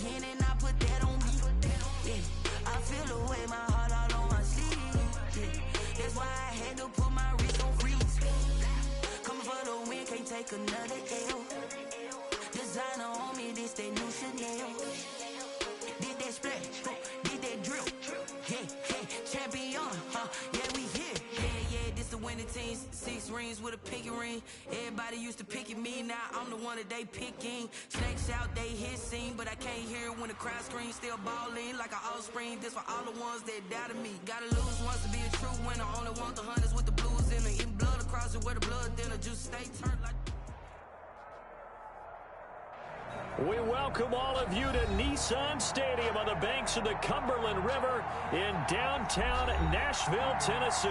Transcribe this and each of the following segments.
again and I put that on me. Yeah, I feel the way, my heart all on my sleeve. Yeah, that's why I had to put my wrist on freeze. Coming for the win, can't take another L. Designer on me, this that new Chanel. Did that splash, did that drill. Yeah, champion, yeah, we here. Yeah, this the winning team. 6 rings with a pinky ring. Everybody used to pick at me, now I'm the one that they picking. Snakes out, they hit scene, but I can't hear it when the crowd screams. Still balling like an offspring. This for all the ones that doubted me. Gotta lose once to be a true winner. Only want the hunters with the blues in it. Eating blood across it where the blood thinner. Just stay turned like. We welcome all of you to Nissan Stadium on the banks of the Cumberland River in downtown Nashville, Tennessee.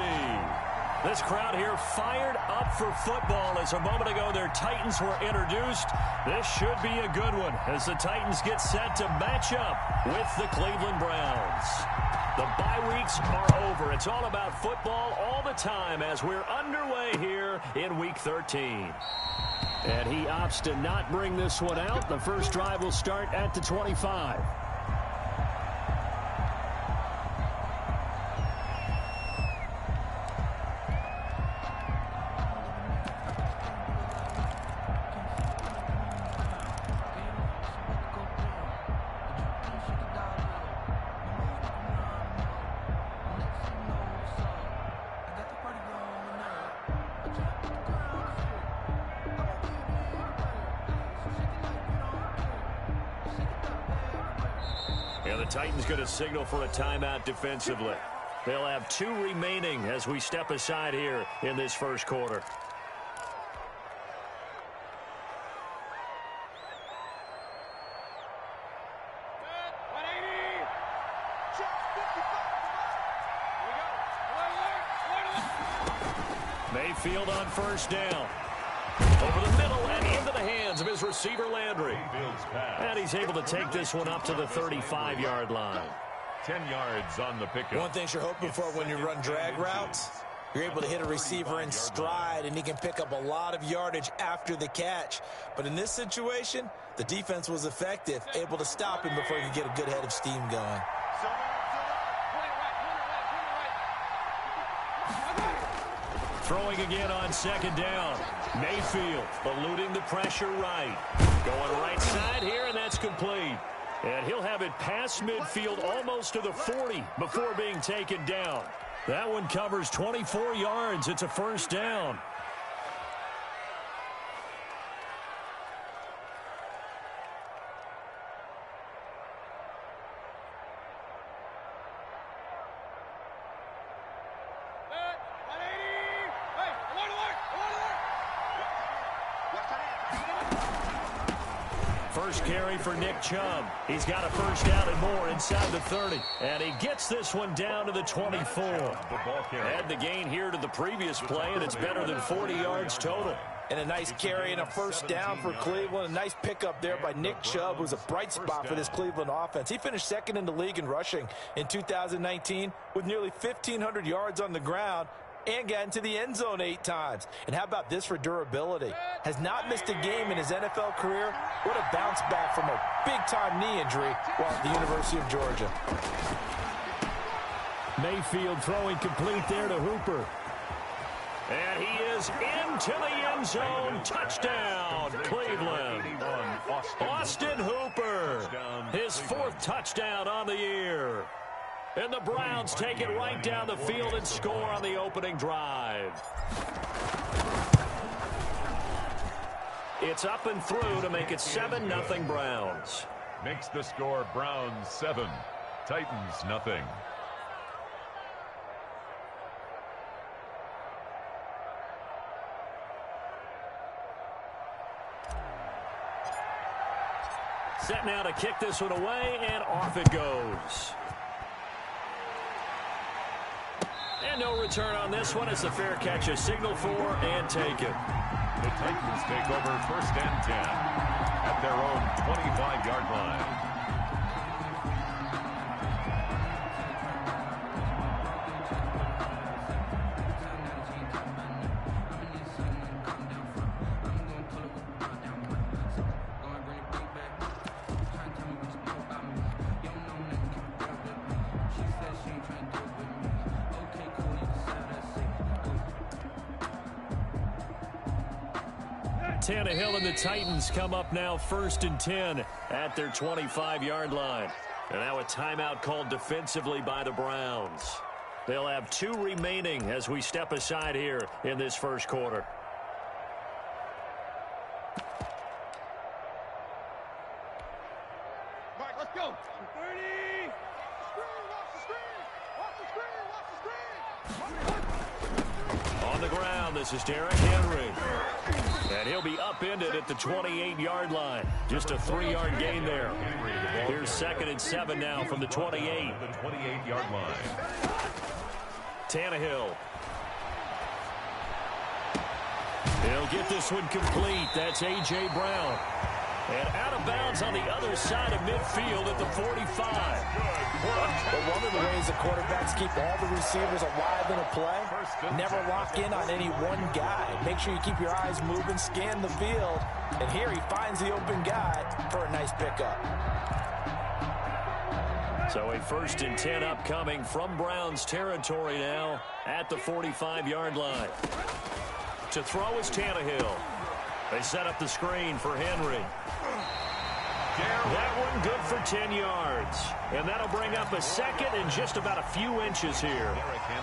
This crowd here fired up for football as a moment ago their Titans were introduced. This should be a good one as the Titans get set to match up with the Cleveland Browns. The bye weeks are over. It's all about football all the time as we're underway here in Week 13. And he opts to not bring this one out. The first drive will start at the 25. The Titans going to signal for a timeout defensively. They'll have 2 remaining as we step aside here in this first quarter. Mayfield on first down. Over the middle and into the hands of his receiver, Landry. And he's able to take this one up to the 35-yard line. 10 yards on the pickup. One thing you're hoping for when you run drag routes, you're able to hit a receiver in stride, and he can pick up a lot of yardage after the catch. But in this situation, the defense was effective, able to stop him before he could get a good head of steam going. Throwing again on second down. Mayfield eluding the pressure right. Going right side here, and that's complete. And he'll have it past midfield almost to the 40 before being taken down. That one covers 24 yards. It's a first down. First carry for Nick Chubb. He's got a first down and more inside the 30. And he gets this one down to the 24. Add the gain here to the previous play, and it's better than 40 yards total. And a nice carry and a first down for Cleveland. A nice pickup there by Nick Chubb, who's a bright spot for this Cleveland offense. He finished second in the league in rushing in 2019 with nearly 1,500 yards on the ground and got into the end zone 8 times. And how about this for durability? Has not missed a game in his NFL career. What a bounce back from a big-time knee injury while at the University of Georgia. Mayfield throwing complete there to Hooper. And he is into the end zone. Touchdown, Cleveland. Austin Hooper, his 4th touchdown on the year. And the Browns take it right down the field and score on the opening drive. It's up and through to make it 7-0 Browns. Makes the score Browns 7, Titans nothing. Set now to kick this one away, and off it goes. And no return on this one as the fair catch is signaled for and taken. The Titans take over first and 10 at their own 25-yard line. Tannehill and the Titans come up now 1st and 10 at their 25-yard line. And now a timeout called defensively by the Browns. They'll have 2 remaining as we step aside here in this first quarter. Mike, let's go. 30. On the ground, this is Derrick Henry. And he'll be upended at the 28-yard line. Just a 3-yard gain there. Here's 2nd and 7 now from the 28. The 28-yard line. Tannehill. He'll get this one complete. That's A.J. Brown. And out of bounds on the other side of midfield at the 45. But one of the ways the quarterbacks keep all the receivers alive in a play, never lock in on any one guy. Make sure you keep your eyes moving, scan the field, and here he finds the open guy for a nice pickup. So a 1st and 10 upcoming from Browns territory now at the 45-yard line. To throw is Tannehill. They set up the screen for Henry. That one good for 10 yards. And that'll bring up a 2nd and just about a few inches here.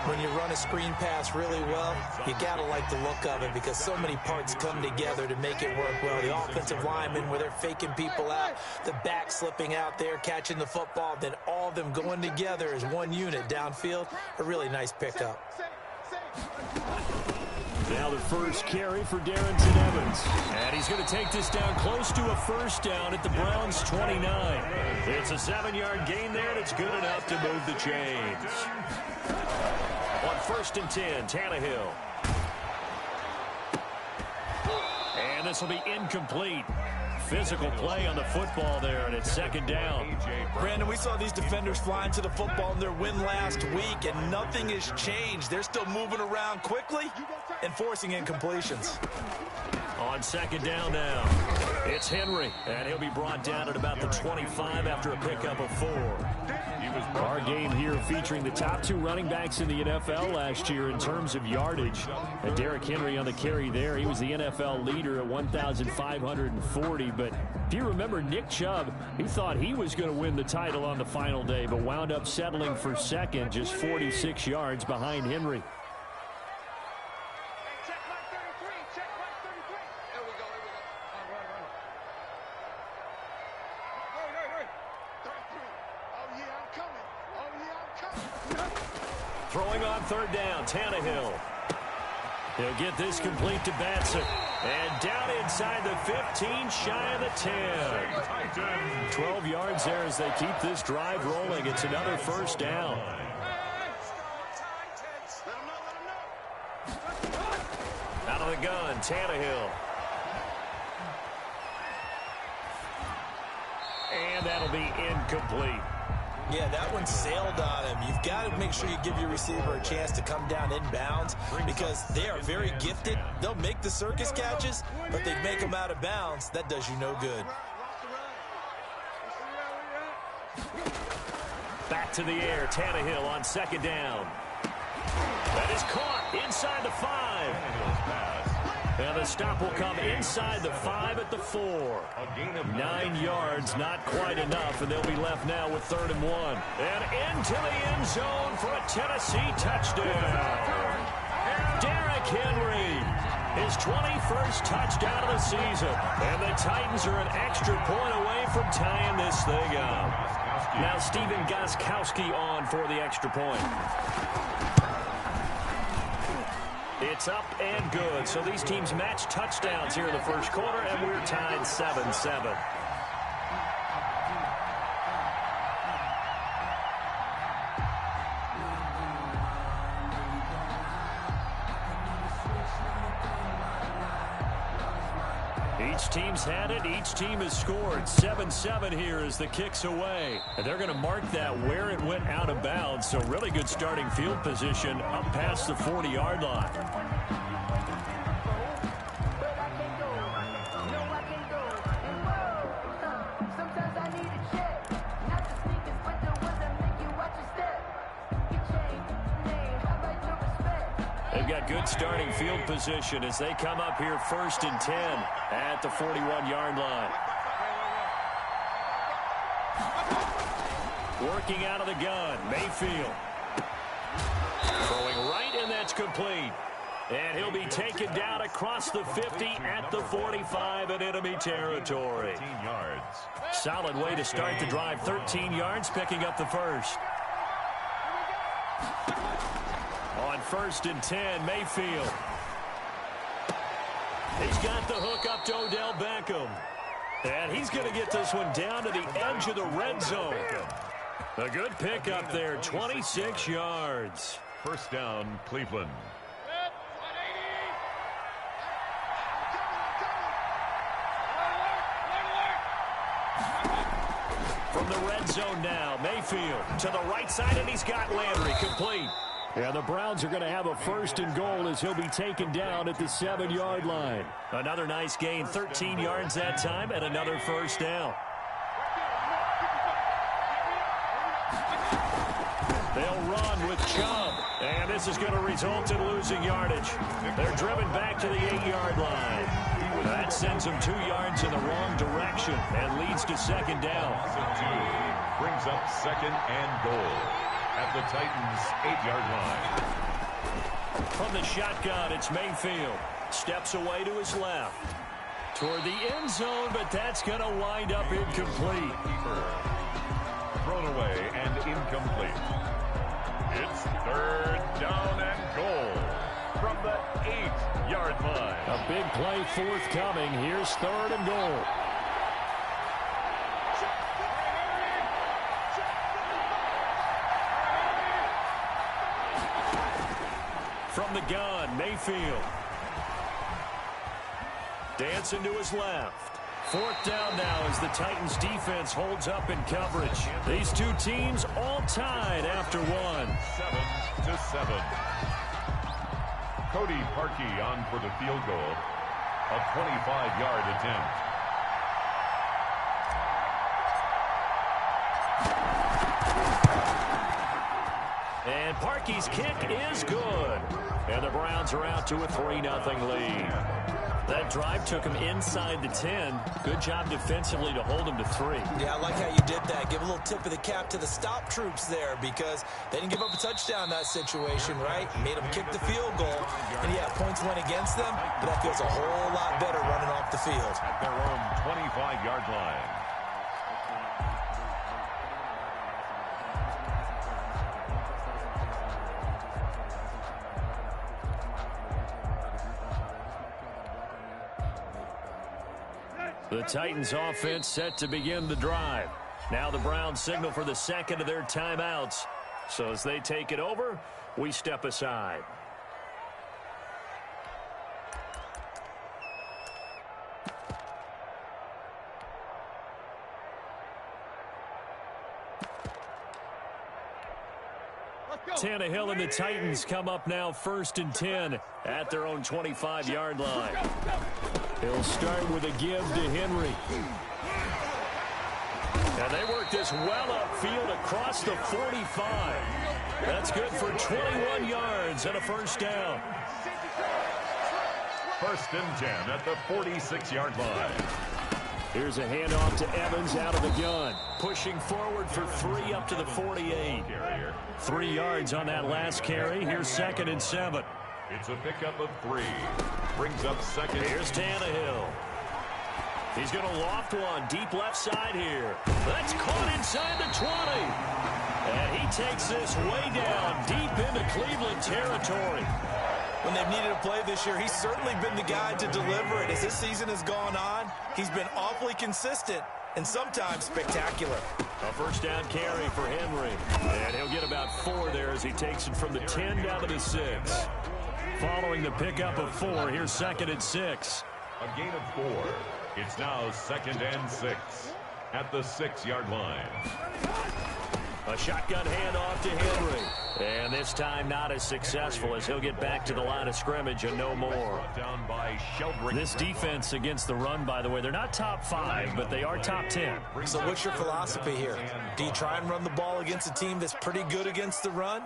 When you run a screen pass really well, you got to like the look of it because so many parts come together to make it work well. The offensive linemen where they're faking people out, the back slipping out there, catching the football, then all of them going together as one unit downfield. A really nice pickup. Now the first carry for Darrington Evans. And he's going to take this down close to a 1st down at the Browns' 29. It's a 7-yard gain there, and it's good enough to move the chains. On 1st and 10, Tannehill. And this will be incomplete. Physical play on the football there, and it's 2nd down. Brandon, we saw these defenders flying to the football in their win last week, and nothing has changed. They're still moving around quickly and forcing incompletions. On 2nd down now, it's Henry, and he'll be brought down at about the 25 after a pickup of 4. Our game here featuring the top 2 running backs in the NFL last year in terms of yardage. And Derrick Henry on the carry there. He was the NFL leader at 1,540. But if you remember, Nick Chubb, he thought he was going to win the title on the final day, but wound up settling for 2nd, just 46 yards behind Henry. Throwing on 3rd down, Tannehill. He'll get this complete to Batson. And down inside the 15, shy of the 10. 12 yards there as they keep this drive rolling. It's another 1st down. Out of the gun, Tannehill. And that'll be incomplete. Yeah, that one sailed on him. You've got to make sure you give your receiver a chance to come down inbounds because they are very gifted. They'll make the circus catches, but they make them out of bounds. That does you no good. Back to the air, Tannehill on 2nd down. That is caught inside the 5. And the stop will come inside the 5 at the 4. 9 yards, not quite enough, and they'll be left now with 3rd and 1. And into the end zone for a Tennessee touchdown. Derrick Henry, his 21st touchdown of the season. And the Titans are an extra point away from tying this thing up. Now Stephen Gostkowski on for the extra point. It's up and good. So these teams match touchdowns here in the first quarter, and we're tied 7-7. Each team's had it. Each team has scored. 7-7 here as the kick's away. And they're going to mark that where it went out of bounds. So really good starting field position up past the 40-yard line. got good starting field position as they come up here 1st and 10 at the 41-yard line. Working out of the gun, Mayfield. Throwing right, and that's complete. And he'll be taken down across the 50 at the 45 in enemy territory. 13 yards. Solid way to start the drive. 13 yards, picking up the first. On 1st and 10, Mayfield. He's got the hook up to Odell Beckham. And he's going to get this one down to the edge of the red zone. A good pickup there, 26 yards. First down, Cleveland. From the red zone now, Mayfield to the right side, and he's got Landry complete. And the Browns are going to have a 1st and goal as he'll be taken down at the 7-yard line. Another nice gain, 13 yards that time, and another first down. They'll run with Chubb, and this is going to result in losing yardage. They're driven back to the 8-yard line. That sends them 2 yards in the wrong direction and leads to 2nd down. Brings up 2nd and goal at the Titans' 8-yard line. From the shotgun, it's Mayfield. Steps away to his left. Toward the end zone, but that's going to wind up incomplete. Thrown away and incomplete. It's 3rd down and goal from the 8-yard line. A big play forthcoming. Here's 3rd and goal. From the gun, Mayfield. Dancing to his left. 4th down now as the Titans defense holds up in coverage. These two teams all tied after one. 7-7. Cody Parkey on for the field goal. A 25-yard attempt. And Parkey's kick is good. And the Browns are out to a 3-0 lead. That drive took him inside the 10. Good job defensively to hold him to 3. Yeah, I like how you did that. Give a little tip of the cap to the stop troops there because they didn't give up a touchdown in that situation, right? Made them kick the field goal. And, yeah, points went against them, but that feels a whole lot better running off the field. At their own 25-yard line. The Titans offense set to begin the drive. Now the Browns signal for the 2nd of their timeouts. So as they take it over, we step aside. Tannehill and the Titans come up now 1st and 10 at their own 25-yard line. He'll start with a give to Henry. And they work this well upfield across the 45. That's good for 21 yards and a first down. 1st and 10 at the 46-yard line. Here's a handoff to Evans out of the gun. Pushing forward for 3 up to the 48. 3 yards on that last carry. Here's 2nd and 7. It's a pickup of 3. Brings up 2nd. Here's Tannehill. He's going to loft one deep left side here. That's caught inside the 20. And he takes this way down deep into Cleveland territory. When they've needed a play this year, he's certainly been the guy to deliver it. As this season has gone on, he's been awfully consistent and sometimes spectacular. A first down carry for Henry. And he'll get about 4 there as he takes it from the 10 down to the 6. Following the pickup of 4, here's 2nd and 6. A gain of 4. It's now 2nd and 6 at the 6-yard line. A shotgun handoff to Henry. And this time not as successful as he'll get back to the line of scrimmage and no more. Down by Sheldrick. This defense against the run, by the way, they're not top 5, but they are top 10. So what's your philosophy here? Do you try and run the ball against a team that's pretty good against the run?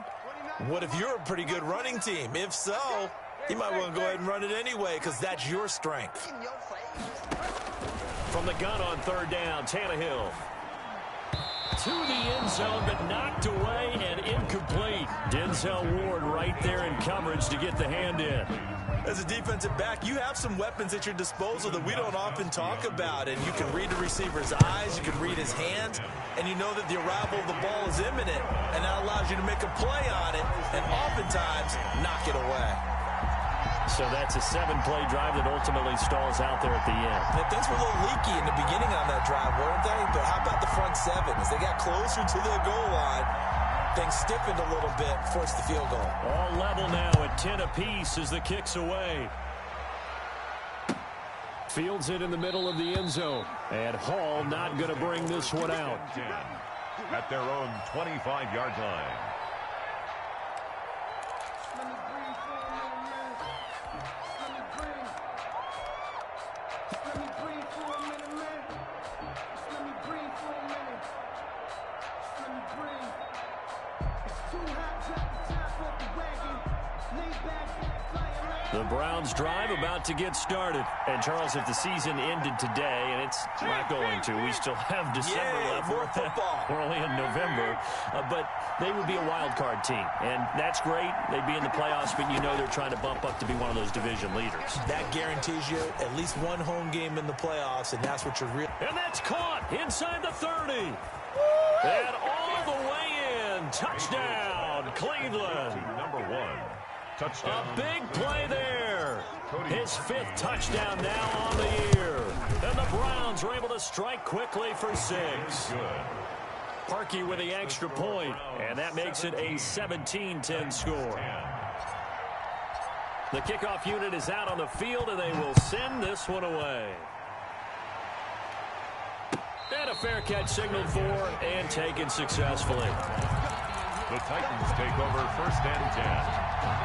What if you're a pretty good running team? If so, you might want to go ahead and run it anyway because that's your strength. From the gun on third down, Tannehill. To the end zone, but knocked away and incomplete. Denzel Ward right there in coverage to get the hand in. As a defensive back, you have some weapons at your disposal that we don't often talk about. And you can read the receiver's eyes, you can read his hands, and you know that the arrival of the ball is imminent. And that allows you to make a play on it and oftentimes knock it away. So that's a 7-play drive that ultimately stalls out there at the end. Yeah, things were a little leaky in the beginning on that drive, weren't they? But how about the front seven? As they got closer to the goal line, things stiffened a little bit, forced the field goal. All level now at 10 apiece as the kick's away. Fields it in the middle of the end zone. And Hall not going to bring this one out. At their own 25-yard line. The Browns drive about to get started. And, Charles, if the season ended today, and it's not going to, we still have December left. More football. We're only in November. But they would be a wild card team. And that's great. They'd be in the playoffs, but you know they're trying to bump up to be one of those division leaders. That guarantees you at least one home game in the playoffs, and that's what you're really... And that's caught inside the 30. And all the way in. Touchdown, Cleveland. Number 1. Touchdown. A big play there. His 5th touchdown now on the year. And the Browns are able to strike quickly for 6. Good. Parkey with the extra point, and that makes it a 17-10 score. The kickoff unit is out on the field, and they will send this one away. And a fair catch signaled for and taken successfully. The Titans take over 1st and 10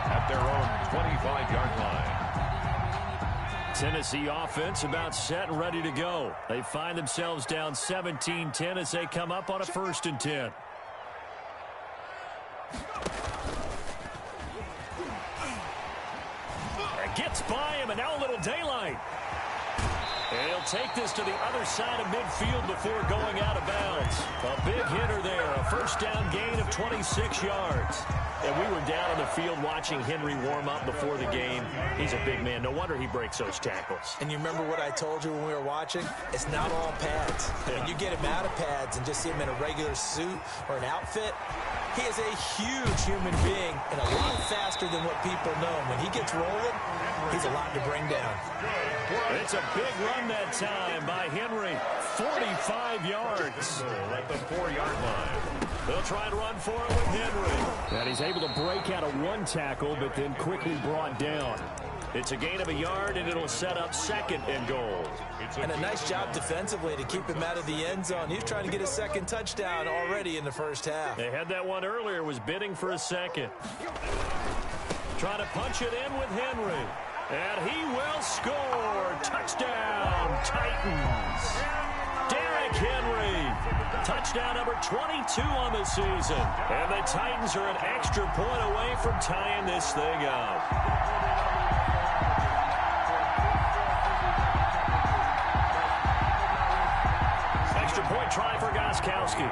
at their own 25-yard line. Tennessee offense about set and ready to go. They find themselves down 17-10 as they come up on a 1st and 10. It gets by him, and now a little daylight. And he'll take this to the other side of midfield before going out of bounds. A big hitter there, a 1st down gain of 26 yards. And we were down on the field watching Henry warm up before the game. He's a big man. No wonder he breaks those tackles. And you remember what I told you when we were watching? It's not all pads. Yeah. When you get him out of pads and just see him in a regular suit or an outfit, he is a huge human being and a lot faster than what people know. When he gets rolling, he's a lot to bring down. It's a big run that time by Henry. 45 yards. At the 4-yard line. They'll try and run for it with Henry. And he's able to break out of one tackle, but then quickly brought down. It's a gain of a yard, and it'll set up 2nd and goal. And a nice job defensively to keep him out of the end zone. He's trying to get his 2nd touchdown already in the 1st half. They had that one earlier, was bidding for a 2nd. Trying to punch it in with Henry. And he will score. Touchdown, Titans. Derrick Henry. Touchdown number 22 on the season. And the Titans are an extra point away from tying this thing up. Extra point try for Gostkowski.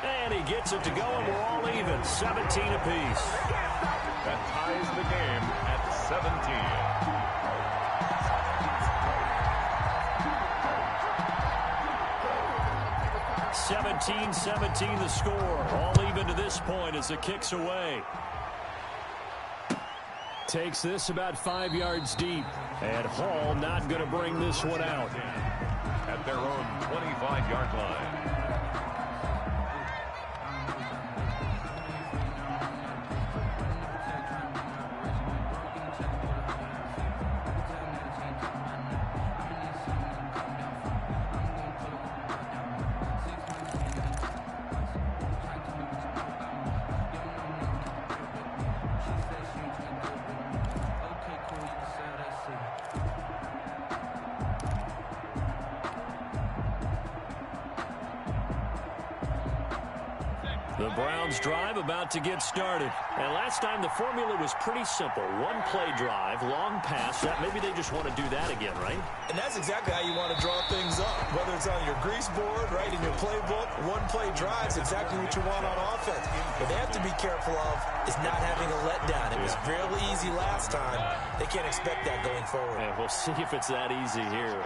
And he gets it to go, and we're all even. 17 apiece. That ties the game at 17. 17-17 the score. All even to this point as the kick's away. Takes this about 5 yards deep. And Hall not going to bring this one out. At their own 25-yard line. The Browns drive about to get started. And last time the formula was pretty simple. One play drive, long pass. Maybe they just want to do that again, right? And that's exactly how you want to draw things up. Whether it's on your grease board, right, in your playbook, one play drive is exactly what you want on offense. What they have to be careful of is not having a letdown. It was really easy last time. They can't expect that going forward. Yeah, we'll see if it's that easy here.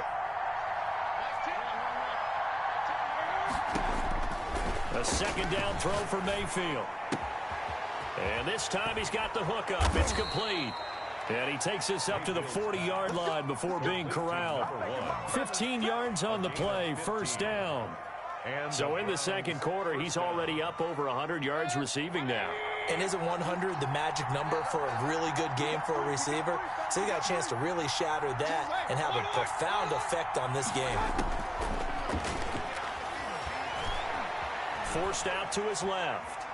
A second down throw for Mayfield. And this time he's got the hook up. It's complete. And he takes this up to the 40-yard line before being corralled. 15 yards on the play, first down. So in the second quarter, he's already up over 100 yards receiving now. And isn't 100 the magic number for a really good game for a receiver? So he got a chance to really shatter that and have a profound effect on this game. Forced out to his left.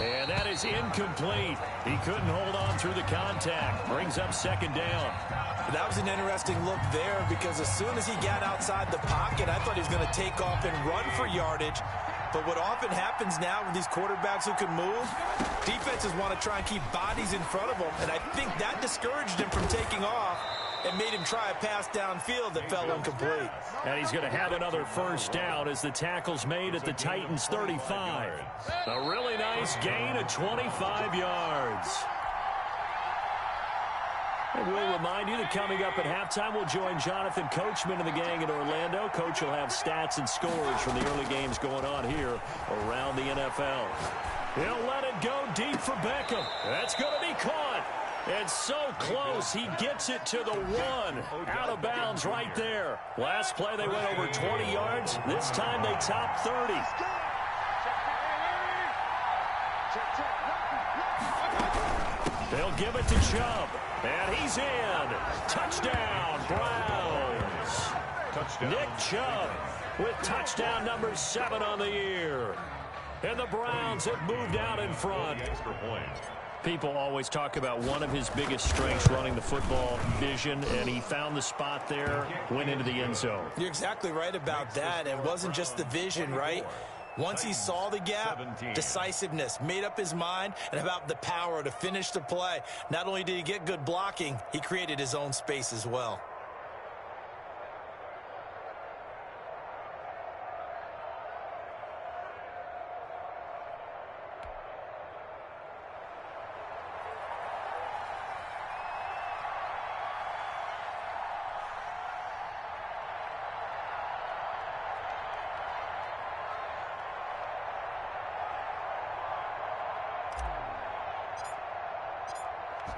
And that is incomplete. He couldn't hold on through the contact. Brings up second down. That was an interesting look there because as soon as he got outside the pocket, I thought he was going to take off and run for yardage. But what often happens now with these quarterbacks who can move, defenses want to try and keep bodies in front of them. And I think that discouraged him from taking off and made him try a pass downfield that fell incomplete. And he's going to have another first down as the tackle's made at the Titans' 35. A really nice gain of 25 yards. And we'll remind you that coming up at halftime, we'll join Jonathan Coachman and the gang in Orlando. Coach will have stats and scores from the early games going on here around the NFL. He'll let it go deep for Beckham. That's going to be caught. It's so close. He gets it to the one. Out of bounds right there. Last play, they went over 20 yards. This time, they topped 30. They'll give it to Chubb. And he's in. Touchdown, Browns. Touchdown. Nick Chubb with touchdown number 7 on the year. And the Browns have moved out in front. People always talk about one of his biggest strengths, running the football, vision, and he found the spot there, went into the end zone. You're exactly right about that. It wasn't just the vision, right? Once he saw the gap, decisiveness, made up his mind, and about the power to finish the play. Not only did he get good blocking, he created his own space as well.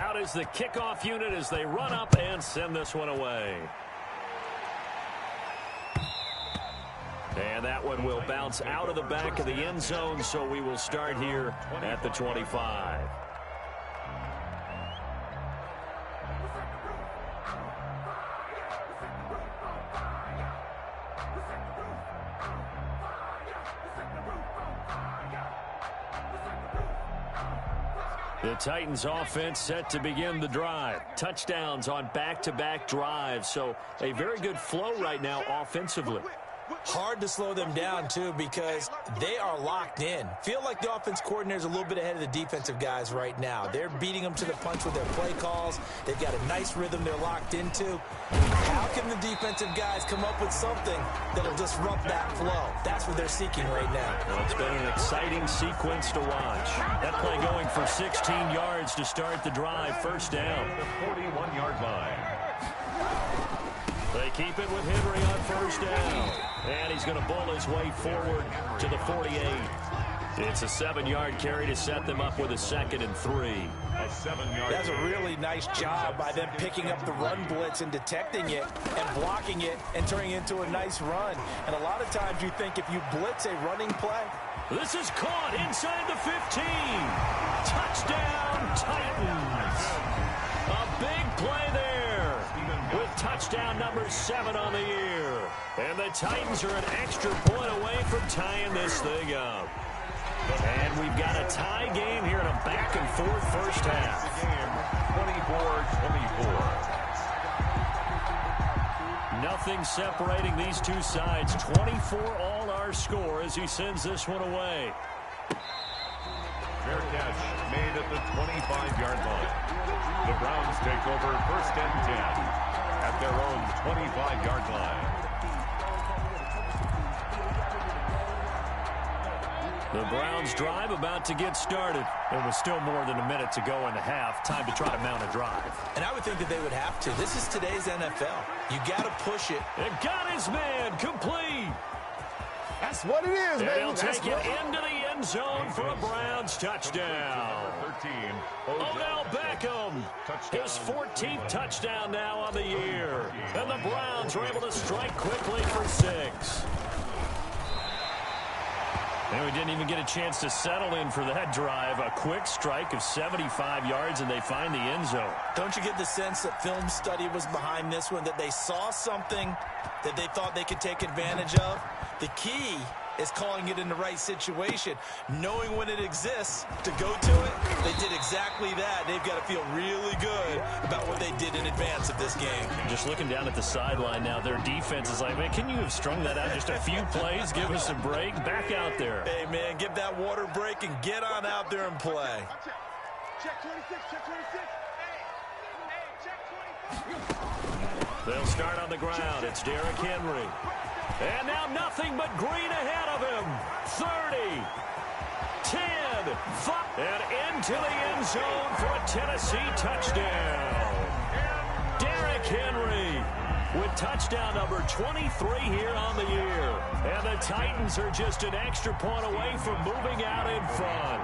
Out is the kickoff unit as they run up and send this one away. And that one will bounce out of the back of the end zone, so we will start here at the 25. The Titans offense set to begin the drive. Touchdowns on back-to-back drives. So a very good flow right now offensively. Hard to slow them down, too, because they are locked in. Feel like the offense coordinator is a little bit ahead of the defensive guys right now. They're beating them to the punch with their play calls. They've got a nice rhythm they're locked into. How can the defensive guys come up with something that'll disrupt that flow? That's what they're seeking right now. Well, it's been an exciting sequence to watch. That play going for 16 yards to start the drive. First down. The 41-yard line. They keep it with Henry on first down. And he's going to bull his way forward to the 48. It's a 7-yard carry to set them up with a 2nd and 3. A 7-yard. That's a really nice job by them picking up the run blitz and detecting it and blocking it and turning it into a nice run. And a lot of times you think if you blitz a running play. This is caught inside the 15. Touchdown, Titans. A big play there with touchdown number 7 on the year. And the Titans are an extra point away from tying this thing up. And we've got a tie game here in a back-and-forth first half. 24-24. Nothing separating these two sides. 24 all our score as he sends this one away. Fair catch made at the 25-yard line. The Browns take over 1st and 10 at their own 25-yard line. The Browns drive about to get started. There was still more than a minute to go in the half. Time to try to mount a drive. And I would think that they would have to. This is today's NFL. You got to push it. It got his man complete. That's what it is, And baby. he'll take it into the end zone for a Browns touchdown. 13, Odell Beckham, his 14th touchdown now on the year. And the Browns are able to strike quickly for 6. And we didn't even get a chance to settle in for that drive. A quick strike of 75 yards, and they find the end zone. Don't you get the sense that film study was behind this one, that they saw something that they thought they could take advantage of? The key is calling it in the right situation, knowing when it exists to go to it. They did exactly that. They've got to feel really good about what they did in advance of this game. Just looking down at the sideline now, their defense is like, man, can you have strung that out just a few plays? Give us a break. Back out there. Hey, man, give that water break and get on out there and play. Check 26, check 26. Hey, check 26. They'll start on the ground. It's Derrick Henry. And now nothing but green ahead of him. 30, 10, 5, and into the end zone for a Tennessee touchdown. Derrick Henry with touchdown number 23 here on the year. And the Titans are just an extra point away from moving out in front.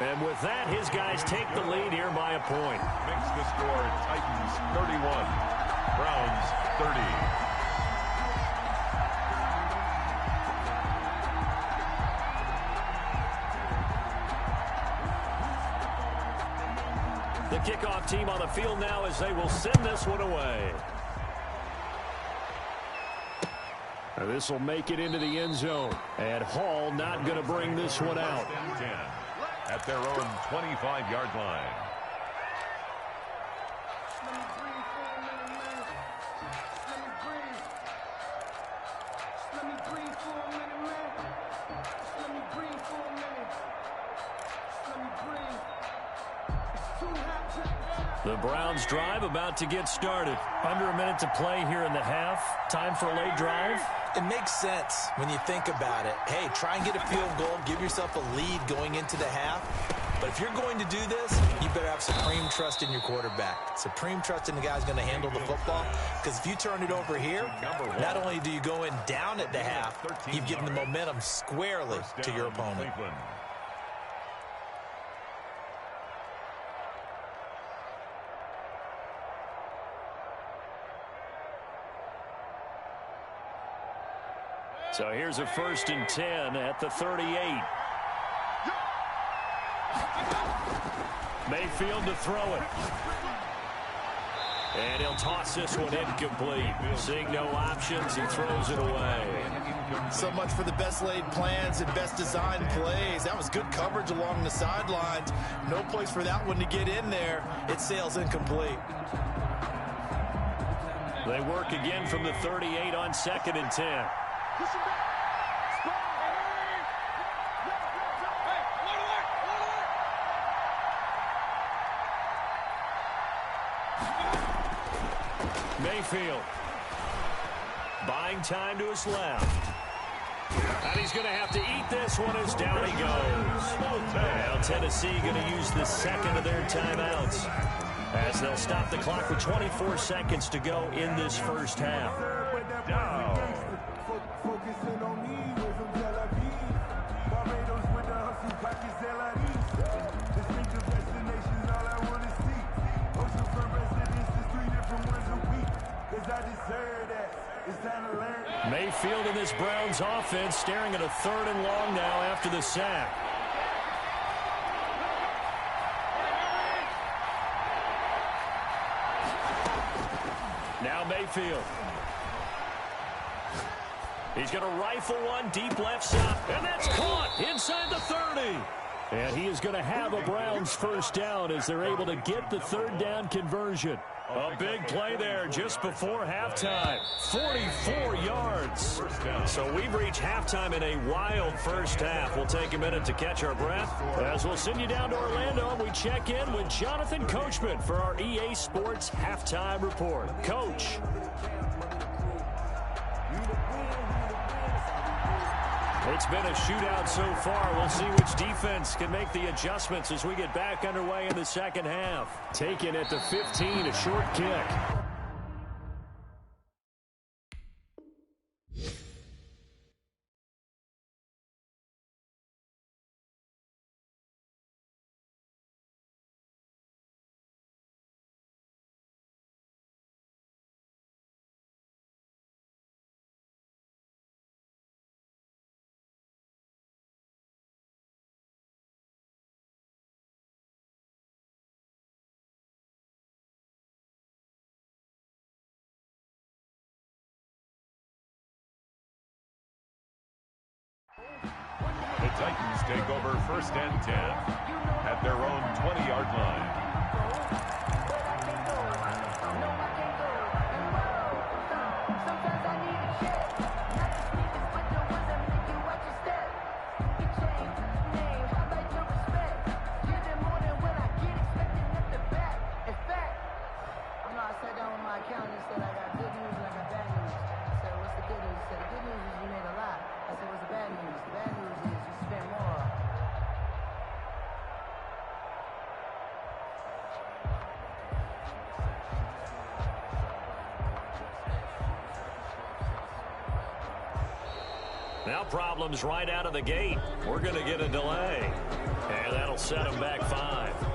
And with that, his guys take the lead here by a point. Makes the score Titans 31, Browns 30. The kickoff team on the field now as they will send this one away. This will make it into the end zone. And Hall not going to bring this one out. 10 at their own 25-yard line. The Browns drive about to get started. Under a minute to play here in the half. Time for a late drive. It makes sense when you think about it. Hey, try and get a field goal. Give yourself a lead going into the half. But if you're going to do this, you better have supreme trust in your quarterback. Supreme trust in the guy's going to handle the football. Because if you turn it over here, not only do you go in down at the half, you've given the momentum squarely to your opponent. So here's a 1st and 10 at the 38. Mayfield to throw it. And he'll toss this one incomplete. Seeing no options, he throws it away. So much for the best laid plans and best designed plays. That was good coverage along the sidelines. No place for that one to get in there. It sails incomplete. They work again from the 38 on 2nd and 10. Mayfield buying time to his left. And he's going to have to eat this one as down he goes. Now Tennessee going to use the second of their timeouts as they'll stop the clock with 24 seconds to go in this first half. Down. Mayfield in this Browns offense staring at a 3rd and long now after the sack. Now Mayfield. He's going to rifle one deep left side, and that's caught inside the 30. And he is going to have a Browns first down as they're able to get the third down conversion. A big play there just before halftime. 44 yards. So we've reached halftime in a wild first half. We'll take a minute to catch our breath as we'll send you down to Orlando and we check in with Jonathan Coachman for our EA Sports Halftime Report. Coach. It's been a shootout so far. We'll see which defense can make the adjustments as we get back underway in the second half. Taken at the 15, a short kick. The Titans take over first and 10 at their own 20-yard line. Now problems right out of the gate. We're going to get a delay. And that'll set them back 5.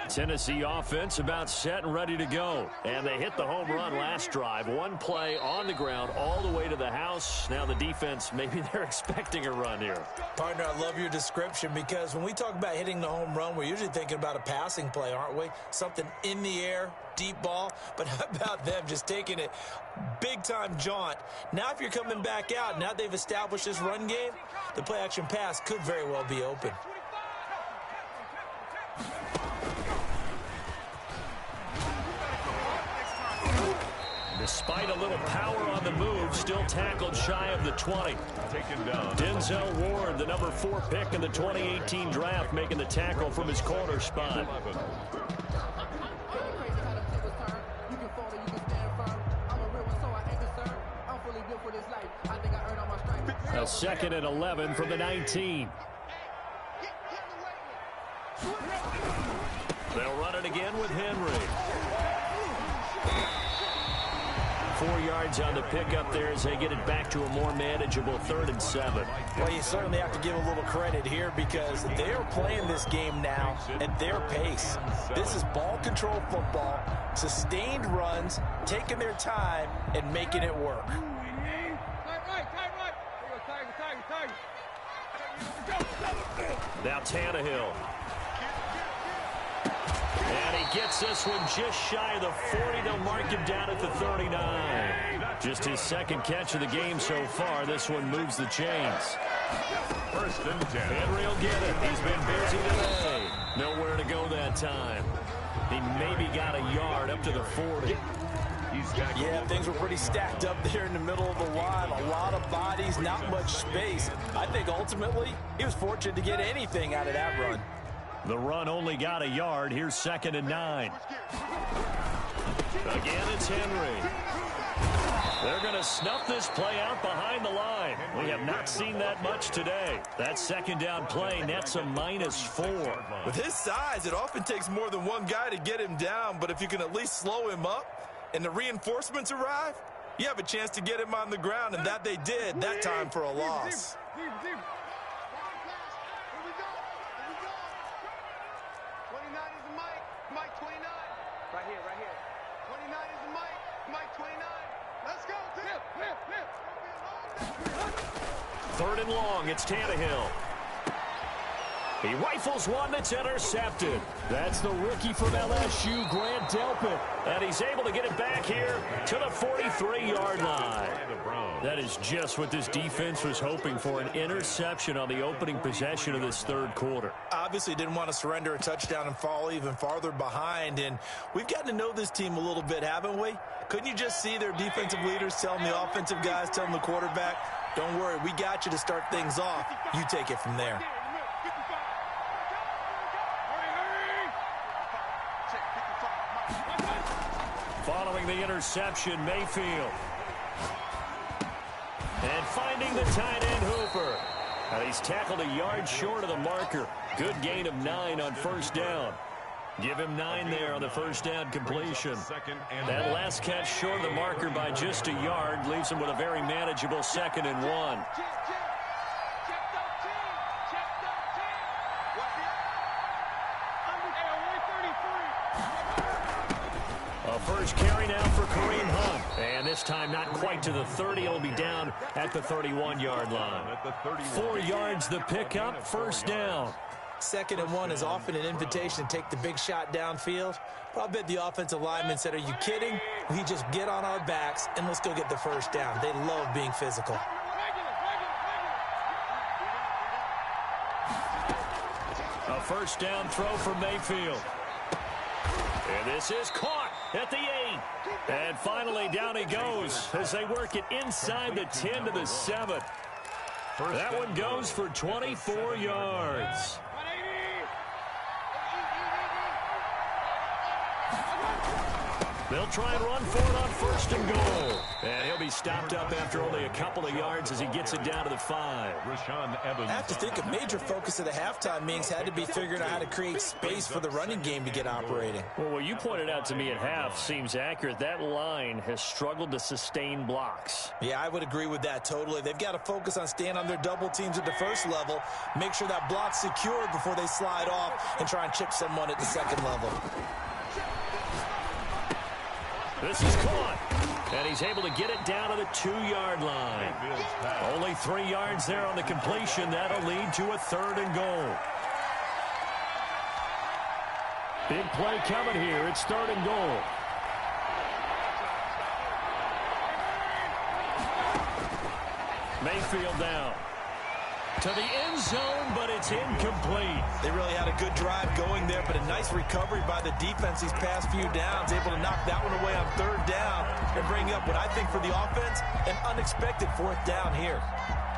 Tennessee offense about set and ready to go. And they hit the home run last drive. One play on the ground all the way to the house. Now the defense, maybe they're expecting a run here. Partner, I love your description because when we talk about hitting the home run, we're usually thinking about a passing play, aren't we? Something in the air, deep ball. But how about them just taking it big-time jaunt? Now if you're coming back out, now they've established this run game, the play-action pass could very well be open. Despite a little power on the move, still tackled shy of the 20. Taken down. Denzel Ward, the number 4 pick in the 2018 draft, making the tackle from his corner spot. A 2nd and 11 from the 19. They'll run it again with Henry. 4 yards on the pickup there as they get it back to a more manageable 3rd and 7. Well, you certainly have to give a little credit here because they're playing this game now at their pace. This is ball control football, sustained runs, taking their time, and making it work. Now Tannehill. And he gets this one just shy of the 40. They'll mark him down at the 39. Just his 2nd catch of the game so far. This one moves the chains. 1st and 10. Henry will get it. He's been busy today. Nowhere to go that time. He maybe got a yard up to the 40. Yeah, things were pretty stacked up there in the middle of the line. A lot of bodies, not much space. I think ultimately he was fortunate to get anything out of that run. The run only got a yard. Here's 2nd and 9. Again, it's Henry. They're going to snuff this play out behind the line. We have not seen that much today. That 2nd down play nets a -4. With his size, it often takes more than one guy to get him down, but if you can at least slow him up and the reinforcements arrive, you have a chance to get him on the ground, and that they did that time for a loss. Right here. 29 is the mic. Mike 29. Let's go. Tip. 3rd and long. It's Tannehill. He rifles one that's intercepted. That's the rookie from LSU, Grant Delpit. And he's able to get it back here to the 43-yard line. That is just what this defense was hoping for, an interception on the opening possession of this 3rd quarter. Obviously didn't want to surrender a touchdown and fall even farther behind. And we've gotten to know this team a little bit, haven't we? Couldn't you just see their defensive leaders telling the offensive guys, telling the quarterback, don't worry, we got you to start things off. You take it from there. Following the interception, Mayfield. And finding the tight end, Hooper. And he's tackled a yard short of the marker. Good gain of 9 on 1st down. Give him 9 there on the 1st down completion. That last catch short of the marker by just a yard leaves him with a very manageable 2nd and 1. A first carry now for Kareem Hunt. And this time not quite to the 30. It'll be down at the 31-yard line. 4 yards the pickup, 1st down. 2nd and 1 is often an invitation to take the big shot downfield. But I bet the offensive lineman said, are you kidding? We just get on our backs and let's go get the 1st down. They love being physical. A 1st down throw for Mayfield. And this is caught at the 8. And finally down he goes as they work it inside the 10 to the 7. That one goes for 24 yards. They'll try and run for it on 1st and goal. And he'll be stopped up after only a couple of yards as he gets it down to the 5. I have to think a major focus of the halftime meetings had to be figuring out how to create space for the running game to get operating. Well, what you pointed out to me at half seems accurate. That line has struggled to sustain blocks. Yeah, I would agree with that totally. They've got to focus on staying on their double teams at the 1st level, make sure that block's secured before they slide off and try and chip someone at the 2nd level. This is caught, and he's able to get it down to the 2-yard line. Only 3 yards there on the completion. That'll lead to a 3rd and goal. Big play coming here. It's 3rd and goal. Mayfield down. To the end zone, but it's incomplete. They really had a good drive going there, but a nice recovery by the defense these past few downs, able to knock that one away on third down and bring up what I think for the offense, an unexpected fourth down here.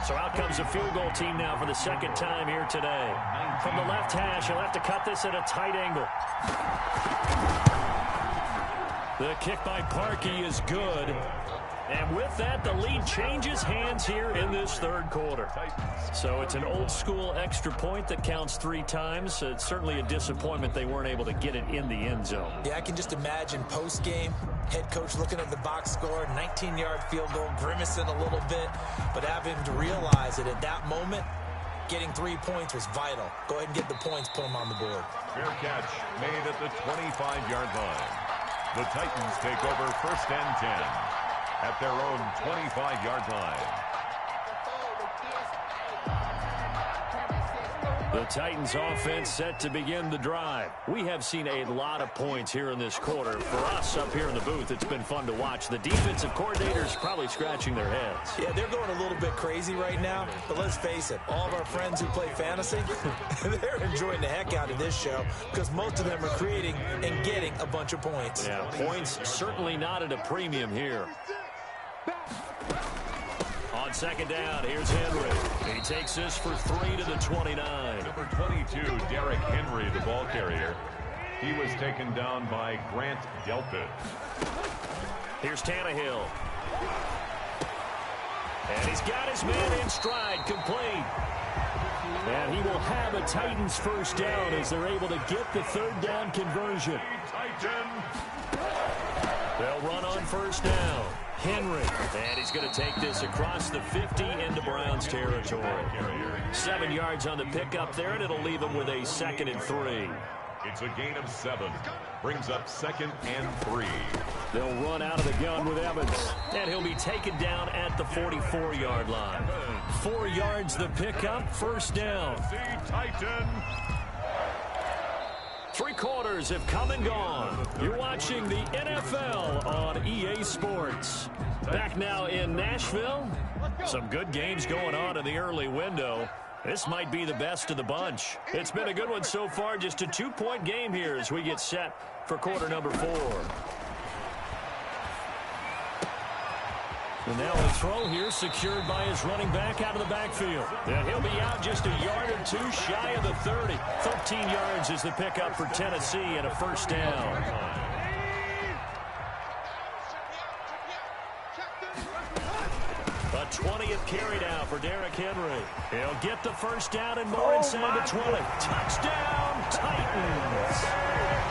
So out comes the field goal team now for the second time here today. From the left hash, he'll have to cut this at a tight angle. The kick by Parkey is good. And with that, the lead changes hands here in this third quarter. So it's an old-school extra point that counts 3 times. It's certainly a disappointment they weren't able to get it in the end zone. Yeah, I can just imagine post-game, head coach looking at the box score, 19-yard field goal, grimacing a little bit, but having to realize that at that moment, getting 3 points was vital. Go ahead and get the points, put them on the board. Fair catch made at the 25-yard line. The Titans take over first and 10. At their own 25-yard line. The Titans offense set to begin the drive. We have seen a lot of points here in this quarter. For us up here in the booth, it's been fun to watch. The defensive coordinators probably scratching their heads. Yeah, they're going a little bit crazy right now, but let's face it, all of our friends who play fantasy, they're enjoying the heck out of this show because most of them are creating and getting a bunch of points. Yeah, points certainly not at a premium here. On second down, here's Henry. He takes this for 3 to the 29. Number 22, Derrick Henry, the ball carrier. He was taken down by Grant Delpit. Here's Tannehill. And he's got his man in stride, complete. And he will have a Titans first down as they're able to get the third down conversion. They'll run on first down. Henry, and he's going to take this across the 50 into Browns territory. 7 yards on the pickup there, and it'll leave him with a 2nd and 3. It's a gain of 7. Brings up 2nd and 3. They'll run out of the gun with Evans, and he'll be taken down at the 44-yard line. 4 yards the pickup, first down. Titan. 3 quarters have come and gone. You're watching the NFL on EA Sports. Back now in Nashville. Some good games going on in the early window. This might be the best of the bunch. It's been a good one so far. Just a 2-point game here as we get set for quarter number 4. And now a throw here secured by his running back out of the backfield. And he'll be out just a yard or 2 shy of the 30. 13 yards is the pickup for Tennessee and a first down. A 20th carry now for Derrick Henry. He'll get the first down and more inside the 20. Touchdown, Titans.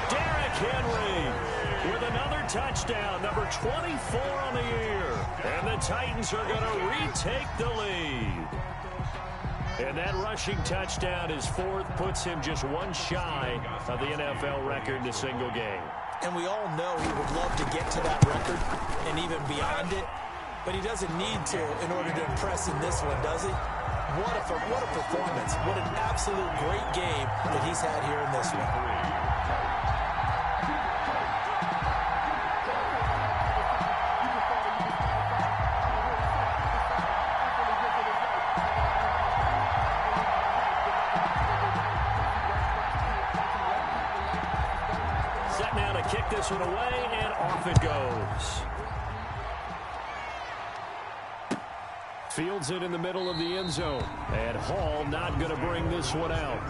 Derrick Henry with another touchdown, number 24 on the year. And the Titans are going to retake the lead. And that rushing touchdown, his 4th, puts him just 1 shy of the NFL record in a single game. And we all know he would love to get to that record and even beyond it. But he doesn't need to in order to impress in this one, does he? What a performance. What an absolute great game that he's had here in this one. Set now to kick this one away, and off it goes. Fields it in the middle of the end zone. And Hall not going to bring this one out.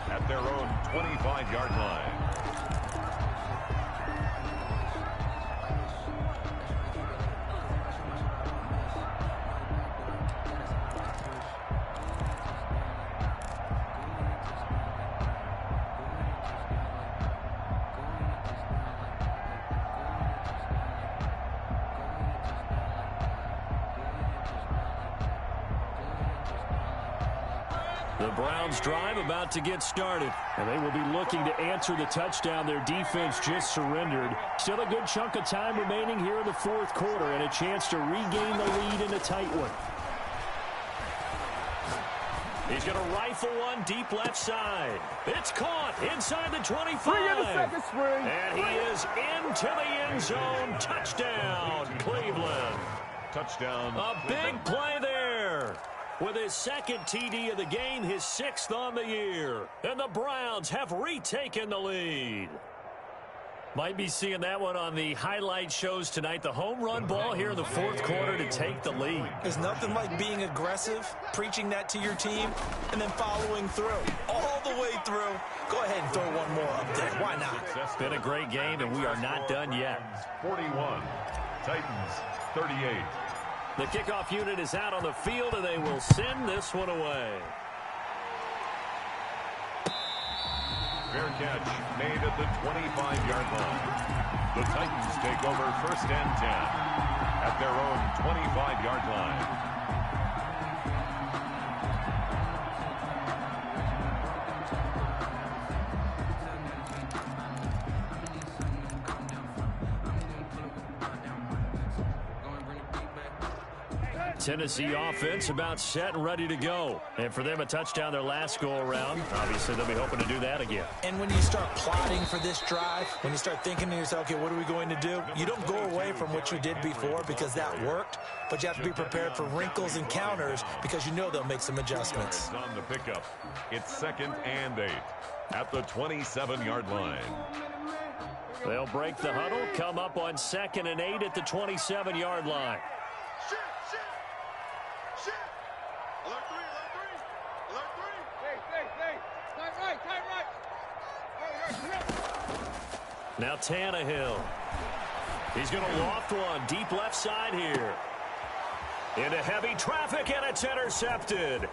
At their own 25-yard line. The Browns drive about to get started, and they will be looking to answer the touchdown their defense just surrendered. Still a good chunk of time remaining here in the 4th quarter and a chance to regain the lead in a tight one. He's going to rifle one deep left side. It's caught inside the 25. And he is into the end zone. Touchdown, Cleveland. Touchdown. A big play there. with his second TD of the game, his 6th on the year. And the Browns have retaken the lead. Might be seeing that one on the highlight shows tonight. The home run ball here in the 4th quarter to take the lead. There's nothing like being aggressive, preaching that to your team, and then following through. All the way through. Go ahead and throw one more up there. Why not? It's been a great game, and we are not done yet. 41, Titans 38. The kickoff unit is out on the field, and they will send this one away. Fair catch made at the 25-yard line. The Titans take over 1st and 10 at their own 25-yard line. Tennessee offense about set and ready to go. And for them, a touchdown their last go-around. Obviously, they'll be hoping to do that again. And when you start plotting for this drive, when you start thinking to yourself, okay, what are we going to do? You don't go away from what you did before because that worked, but you have to be prepared for wrinkles and counters because you know they'll make some adjustments. On the pickup, it's 2nd and 8 at the 27-yard line. They'll break the huddle, come up on 2nd and 8 at the 27-yard line. Now Tannehill. He's going to loft one deep left side here. Into heavy traffic, and it's intercepted.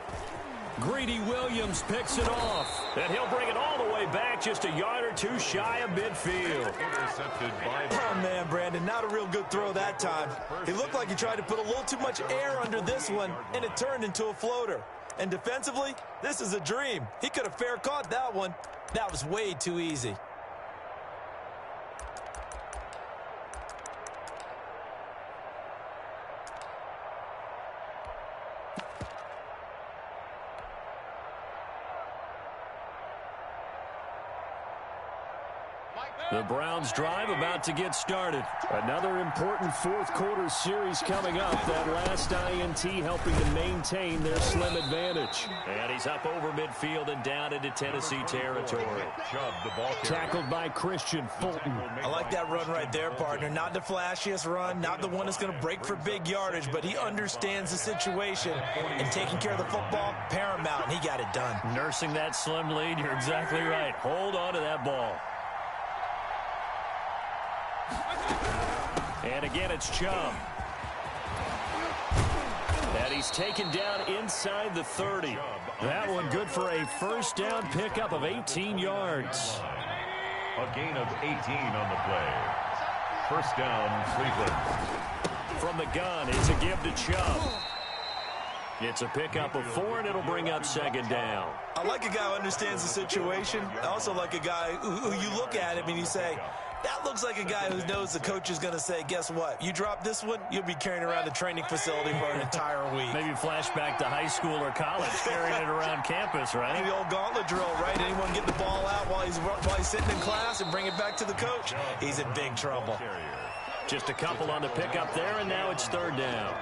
Greedy Williams picks it off, and he'll bring it all the way back just a yard or two shy of midfield. Intercepted by oh, man, Brandon, not a real good throw that time. It looked like he tried to put a little too much air under this one, and it turned into a floater. And defensively, this is a dream. He could have fair caught that one. That was way too easy. The Browns drive about to get started. Another important 4th quarter series coming up. That last INT helping to maintain their slim advantage. And he's up over midfield and down into Tennessee territory. Tackled by Christian Fulton. I like that run right there, partner. Not the flashiest run, not the one that's going to break for big yardage, but he understands the situation, and taking care of the football, paramount, and he got it done. Nursing that slim lead, you're exactly right. Hold on to that ball. And again, it's Chubb. And he's taken down inside the 30. That one good for a 1st down pickup of 18 yards. A gain of 18 on the play. 1st down, Cleveland. From the gun, it's a give to Chubb. It's a pickup of 4, and it'll bring up 2nd down. I like a guy who understands the situation. I also like a guy who you look at him and you say, that looks like a guy who knows the coach is going to say, guess what? You drop this one, you'll be carrying around the training facility for an entire week. Maybe flashback to high school or college, carrying it around campus, right? The old gauntlet drill, right? Anyone get the ball out while he's sitting in class and bring it back to the coach? He's in big trouble. Just a couple on the pickup there, and now it's 3rd down.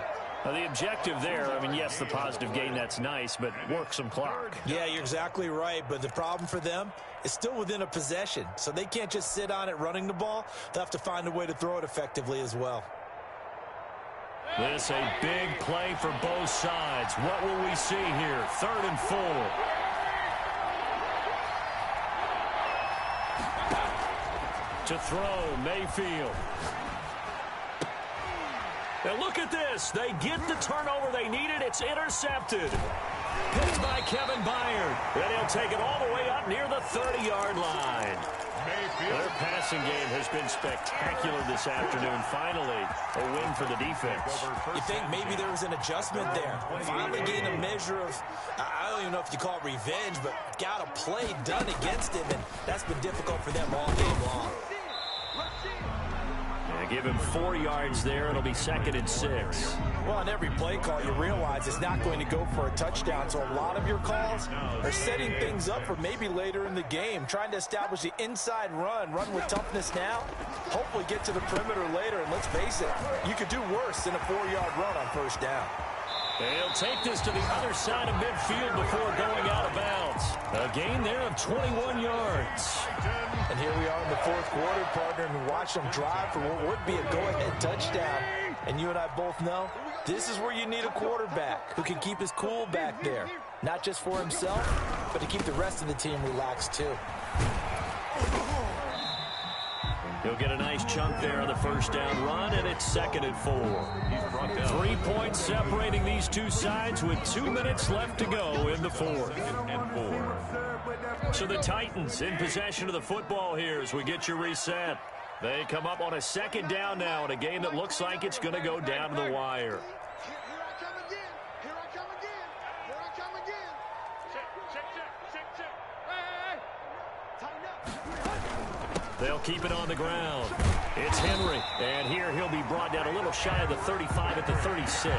Now, the objective there, I mean, yes, the positive gain, that's nice, but work some clock. Yeah, you're exactly right, but the problem for them is still within a possession, so they can't just sit on it running the ball. They'll have to find a way to throw it effectively as well. This a big play for both sides. What will we see here? 3rd and 4. To throw, Mayfield. Now look at this. They get the turnover they needed. It's intercepted. Picked by Kevin Byard. And he'll take it all the way up near the 30-yard line. Their passing game has been spectacular this afternoon. Finally, a win for the defense. You think maybe there was an adjustment there. Finally getting a measure of, I don't even know if you call it revenge, but got a play done against him, and that's been difficult for them all game long. Give him 4 yards there. It'll be 2nd and 6. Well, on every play call, you realize it's not going to go for a touchdown. So a lot of your calls are setting things up for maybe later in the game, trying to establish the inside run with toughness now, hopefully get to the perimeter later. And let's face it, you could do worse than a 4-yard run on 1st down. They'll take this to the other side of midfield before going out of bounds. A gain there of 21 yards. And here we are in the fourth quarter, partner, and watch them drive for what would be a go-ahead touchdown. And you and I both know this is where you need a quarterback who can keep his cool back there. Not just for himself, but to keep the rest of the team relaxed too. He'll get a nice chunk there on the first down run, and it's 2nd and 4. 3 points separating these two sides with 2 minutes left to go in the fourth. So the Titans in possession of the football here as we get you reset. They come up on a 2nd down now in a game that looks like it's going to go down to the wire. They'll keep it on the ground. It's Henry, and here he'll be brought down a little shy of the 35 at the 36.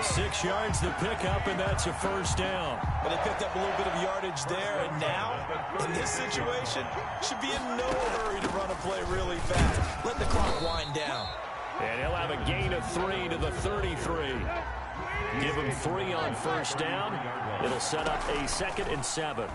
6 yards to pick up, and that's a first down. But they picked up a little bit of yardage there, and now, in this situation, should be in no hurry to run a play really fast. Let the clock wind down. And he'll have a gain of 3 to the 33. Give him 3 on first down. It'll set up a 2nd and 7.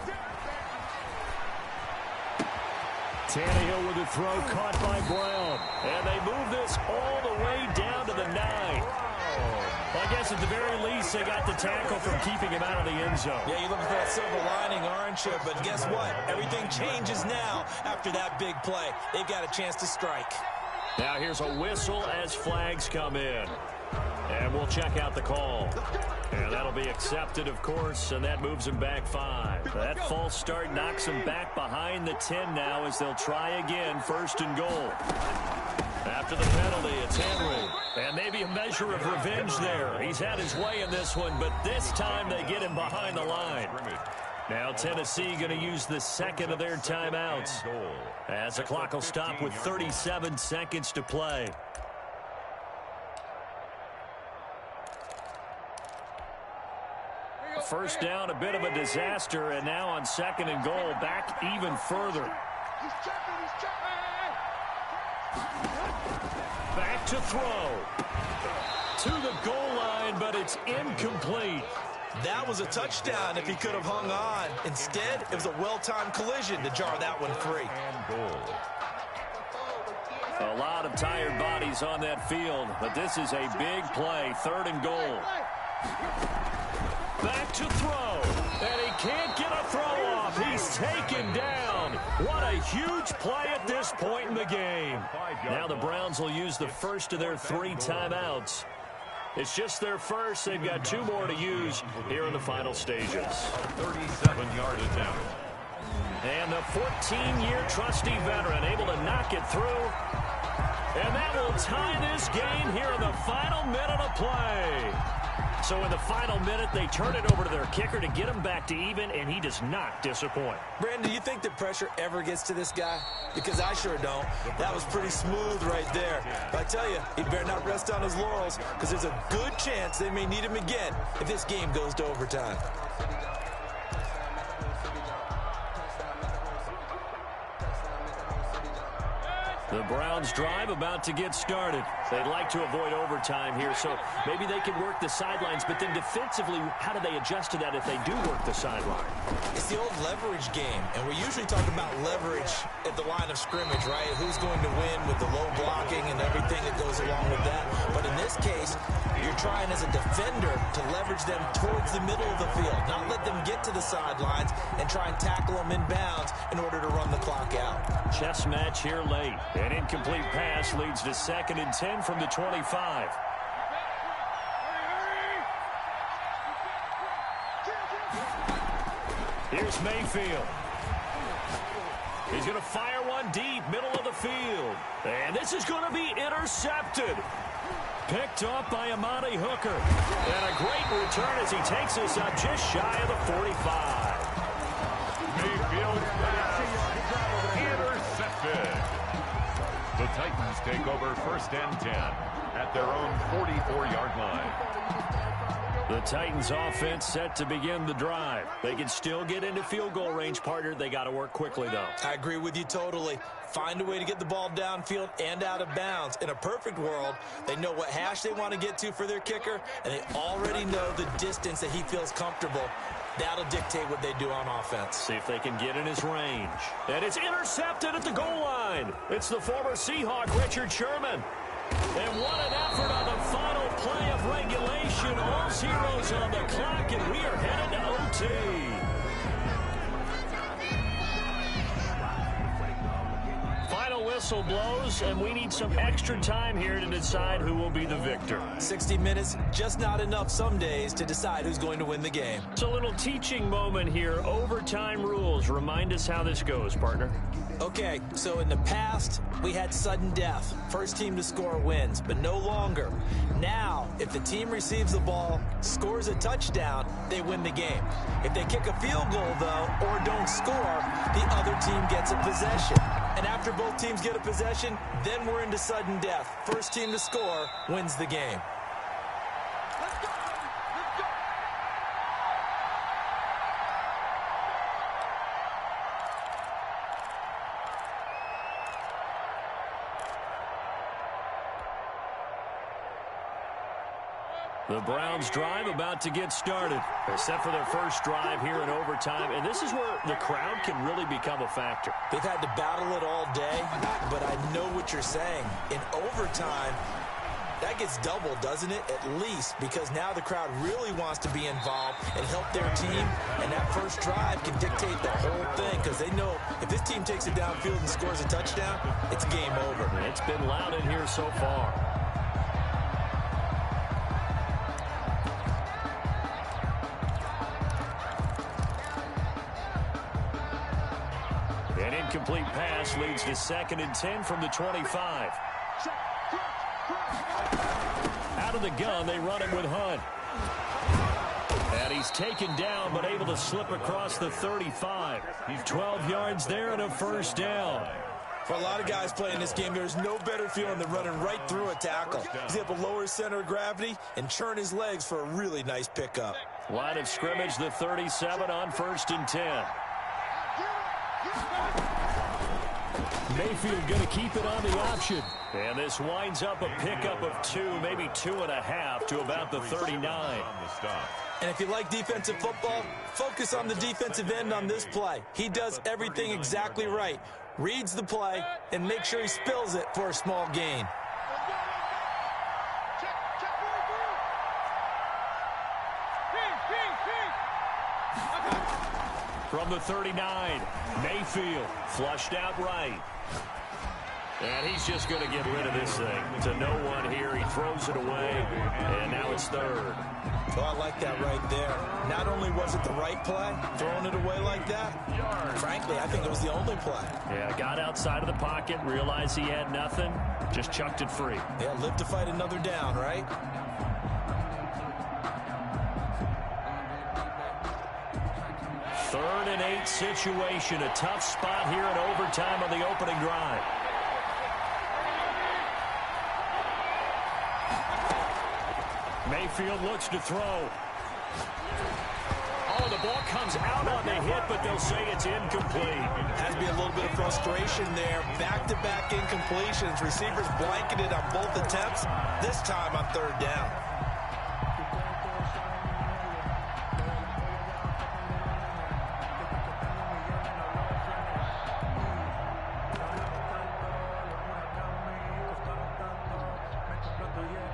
Tannehill with a throw caught by Brown. And they move this all the way down to the 9. Well, I guess at the very least, they got the tackle from keeping him out of the end zone. Yeah, you're looking for that silver lining, aren't you? But guess what? Everything changes now after that big play. They've got a chance to strike. Now here's a whistle as flags come in. And we'll check out the call. And that'll be accepted, of course, and that moves him back 5. That false start knocks him back behind the 10 now as they'll try again, 1st and goal. After the penalty, it's Henry. And maybe a measure of revenge there. He's had his way in this one, but this time they get him behind the line. Now Tennessee going to use the 2nd of their timeouts as the clock will stop with 37 seconds to play. First down, a bit of a disaster, and now on 2nd and goal, back even further. Back to throw. To the goal line, but it's incomplete. That was a touchdown if he could have hung on. Instead, it was a well-timed collision to jar that one free. A lot of tired bodies on that field, but this is a big play, 3rd and goal. Back to throw, and he can't get a throw off. He's taken down. What a huge play at this point in the game. Now the Browns will use the first of their 3 timeouts. It's just their first. They've got 2 more to use here in the final stages. 37-yard attempt. And the 14-year trusty veteran able to knock it through. And that will tie this game here in the final minute of play. So in the final minute, they turn it over to their kicker to get him back to even, and he does not disappoint. Brandon, do you think that pressure ever gets to this guy? Because I sure don't. That was pretty smooth right there. But I tell you, he better not rest on his laurels, because there's a good chance they may need him again if this game goes to overtime. The Browns drive about to get started. They'd like to avoid overtime here, so maybe they can work the sidelines, but then defensively, how do they adjust to that if they do work the sideline? It's the old leverage game, and we usually talk about leverage at the line of scrimmage, right? Who's going to win with the low blocking and everything that goes along with that. But in this case, you're trying as a defender to leverage them towards the middle of the field, not let them get to the sidelines and try and tackle them in bounds in order to run the clock out. Chess match here late. An incomplete pass leads to 2nd and 10 from the 25. Here's Mayfield. He's going to fire one deep, middle of the field. And this is going to be intercepted. Picked up by Amani Hooker. And a great return as he takes us up just shy of the 45. Mayfield intercepted. The Titans take over 1st and 10 at their own 44-yard line. The Titans offense set to begin the drive. They can still get into field goal range, partner. They got to work quickly, though. I agree with you totally. Find a way to get the ball downfield and out of bounds. In a perfect world, they know what hash they want to get to for their kicker, and they already know the distance that he feels comfortable. That'll dictate what they do on offense. See if they can get in his range. And it's intercepted at the goal line. It's the former Seahawk, Richard Sherman. And what an effort on the final play of regulation. All zeros on the clock, and we are headed to OT. Final whistle blows, and we need some extra time here to decide who will be the victor. 60 minutes, just not enough some days to decide who's going to win the game. It's a little teaching moment here. Overtime rules. Remind us how this goes, partner. Okay, so in the past, we had sudden death. First team to score wins, but no longer. Now, if the team receives the ball, scores a touchdown, they win the game. If they kick a field goal, though, or don't score, the other team gets a possession. And after both teams get a possession, then we're into sudden death. First team to score wins the game. The Browns drive about to get started. They're set for their first drive here in overtime, and this is where the crowd can really become a factor. They've had to battle it all day, but I know what you're saying. In overtime, that gets doubled, doesn't it? At least, because now the crowd really wants to be involved and help their team, and that first drive can dictate the whole thing, because they know if this team takes it downfield and scores a touchdown, it's game over. It's been loud in here so far. An incomplete pass leads to 2nd and 10 from the 25. Out of the gun, they run it with Hunt. And he's taken down, but able to slip across the 35. 12 yards there and a first down. For a lot of guys playing this game, there's no better feeling than running right through a tackle. He's able to lower his center of gravity and churn his legs for a really nice pickup. Line of scrimmage, the 37 on 1st and 10. Mayfield going to keep it on the option. And this winds up a pickup of 2, maybe 2.5 to about the 39. And if you like defensive football, focus on the defensive end on this play. He does everything exactly right. Reads the play and make sure he spills it for a small gain. From the 39, Mayfield flushed out right. And he's just going to get rid of this thing. To no one here, he throws it away, and now it's 3rd. Oh, I like that right there. Not only was it the right play, throwing it away like that, frankly, I think it was the only play. Yeah, got outside of the pocket, realized he had nothing, just chucked it free. Yeah, live to fight another down, right? Third and 8 situation. A tough spot here in overtime on the opening drive. Mayfield looks to throw. Oh, the ball comes out on the hit, but they'll say it's incomplete. Has to be a little bit of frustration there. Back-to-back incompletions. Receivers blanketed on both attempts, this time on 3rd down.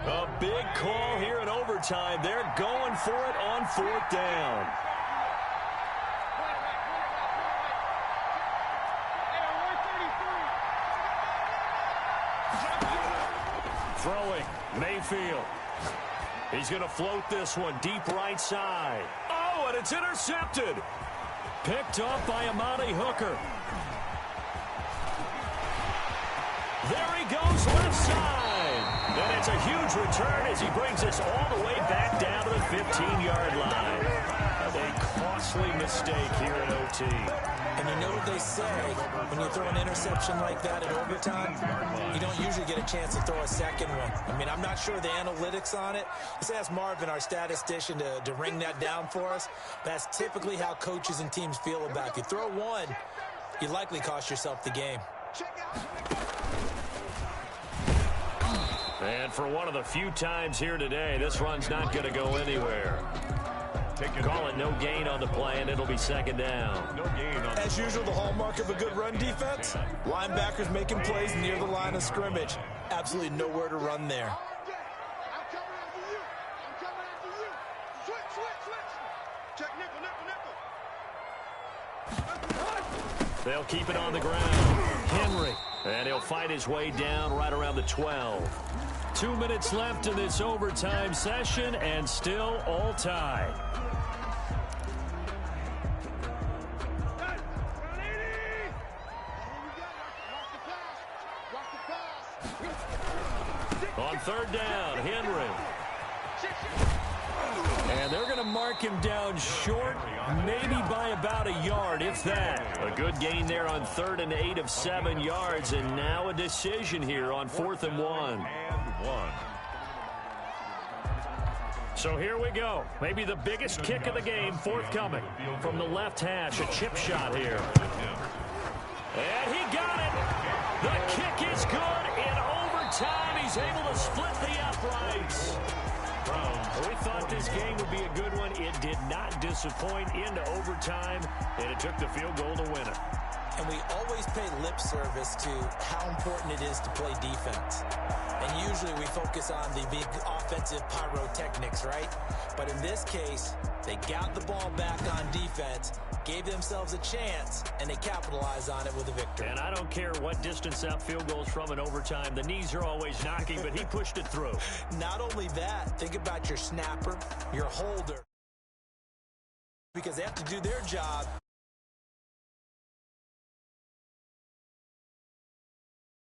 A big call here in overtime. They're going for it on 4th down. Throwing, Mayfield. He's going to float this one deep right side. Oh, and it's intercepted. Picked up by Amani Hooker. There he goes left side. And it's a huge return as he brings us all the way back down to the 15-yard line. They caught costly mistake here in OT. And you know what they say, when you throw an interception like that in overtime, you don't usually get a chance to throw a second one. I mean, I'm not sure the analytics on it. Let's ask Marvin, our statistician, to ring that down for us. That's typically how coaches and teams feel about it. If you throw one, you likely cost yourself the game. And for one of the few times here today, this run's not going to go anywhere. Call it no gain on the play, and it'll be second down. No gain on As usual, the hallmark of a good run defense, linebackers making plays near the line of scrimmage. Absolutely nowhere to run there. I'm coming after you. I'm coming after you. Switch. Check nickel. They'll keep it on the ground. Henry. And he'll fight his way down right around the 12. 2 minutes left in this overtime session, and still all tied. On third down, Henry. And they're going to mark him down short, maybe by about a yard, if that. A good gain there on 3rd and 8 of 7 yards, and now a decision here on 4th and 1. So here we go. Maybe the biggest kick of the game forthcoming. From the left hash, a chip shot here. And he got it. The kick is good. In overtime, he's able to split the uprights. We thought this game would be a good one. It did not disappoint into overtime, and it took the field goal to win it. And we always pay lip service to how important it is to play defense. And usually we focus on the big offensive pyrotechnics, right? But in this case, they got the ball back on defense, gave themselves a chance, and they capitalized on it with a victory. And I don't care what distance out field goals from in overtime. The knees are always knocking, but he pushed it through. Not only that, think about your snapper, your holder, because they have to do their job